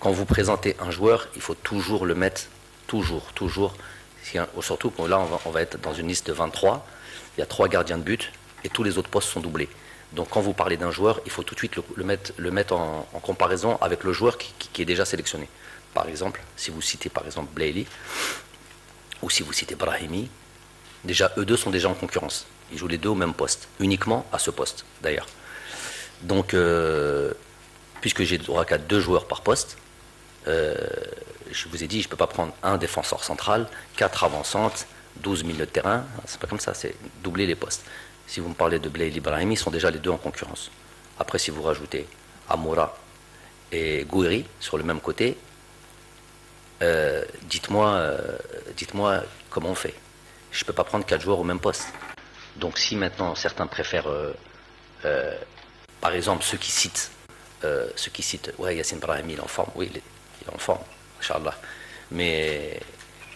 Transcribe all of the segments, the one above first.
quand vous présentez un joueur, il faut toujours le mettre, toujours. Surtout que là, on va être dans une liste de 23, il y a 3 gardiens de but et tous les autres postes sont doublés. Donc quand vous parlez d'un joueur, il faut tout de suite le mettre en comparaison avec le joueur qui est déjà sélectionné. Par exemple, si vous citez par exemple Blaili, ou si vous citez Brahimi, déjà eux deux sont déjà en concurrence. Ils jouent les deux au même poste, uniquement à ce poste d'ailleurs. Donc, puisque j'ai droit qu'à 2 joueurs par poste, je vous ai dit, je ne peux pas prendre un défenseur central, 4 avancantes, 12 milieux de terrain. C'est pas comme ça, c'est doubler les postes. Si vous me parlez de Blaili Brahimi, ils sont déjà les deux en concurrence. Après, si vous rajoutez Amoura et Gouiri sur le même côté, dites-moi comment on fait. Je ne peux pas prendre 4 joueurs au même poste. Donc si maintenant certains préfèrent, par exemple, ceux qui citent, ouais, Yassine Brahimi, il est en forme, oui, il est en forme, Inch'Allah. Mais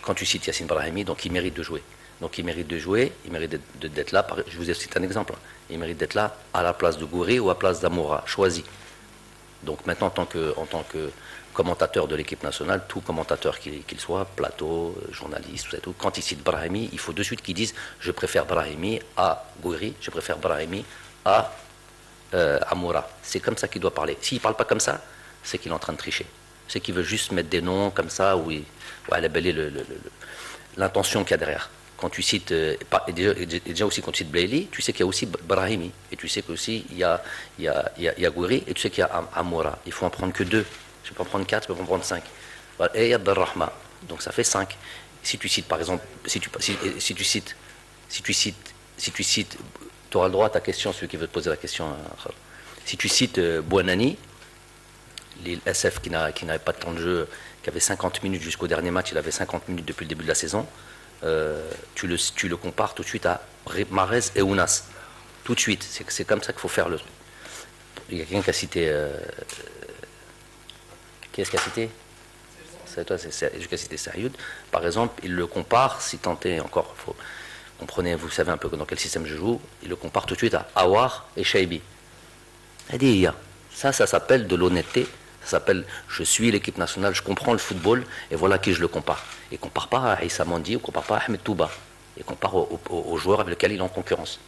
quand tu cites Yassine Brahimi, donc il mérite de jouer. Donc il mérite de jouer, il mérite d'être là. Je vous ai cité un exemple. Il mérite d'être là à la place de Gouiri ou à la place d'Amoura, choisi. Donc maintenant, en tant que commentateur de l'équipe nationale, tout commentateur qu'il soit, plateau, journaliste, tout, quand il cite Brahimi, il faut de suite qu'il dise je préfère Brahimi à Gouiri, je préfère Brahimi à Amoura. C'est comme ça qu'il doit parler. S'il ne parle pas comme ça, c'est qu'il est en train de tricher. C'est qu'il veut juste mettre des noms comme ça, où il balayer l'intention qu'il y a derrière. Quand tu cites, déjà aussi quand tu cites Blaili, tu sais qu'il y a aussi Brahimi, et tu sais qu'aussi il y a Gouiri, et tu sais qu'il y a Amoura. Il faut en prendre que 2. Je ne peux en prendre 4, je peux en prendre 5. Voilà. Et il y a Abdelrahma, donc ça fait 5. Si tu cites par exemple, si tu cites, tu auras le droit à ta question, celui qui veut te poser la question. Si tu cites Bouanani, l'île SF qui n'avait pas de temps de jeu, qui avait 50 minutes jusqu'au dernier match, il avait 50 minutes depuis le début de la saison, tu le compares tout de suite à Mahrez et Ounas. Tout de suite, c'est comme ça qu'il faut faire le truc. Il y a quelqu'un qui a cité... qui est-ce qui a cité? C'est toi, c'est qui a cité Sayoud. Par exemple, il le compare, si tant est encore, comprenez, vous savez un peu dans quel système je joue, il le compare tout de suite à Awar et Shaibi. Ça s'appelle de l'honnêteté. Ça s'appelle je suis l'équipe nationale, je comprends le football et voilà qui je le compare. Et compare pas à Issa Mandi ou compare pas à Ahmed Touba. Et compare aux joueurs avec lesquels il est en concurrence.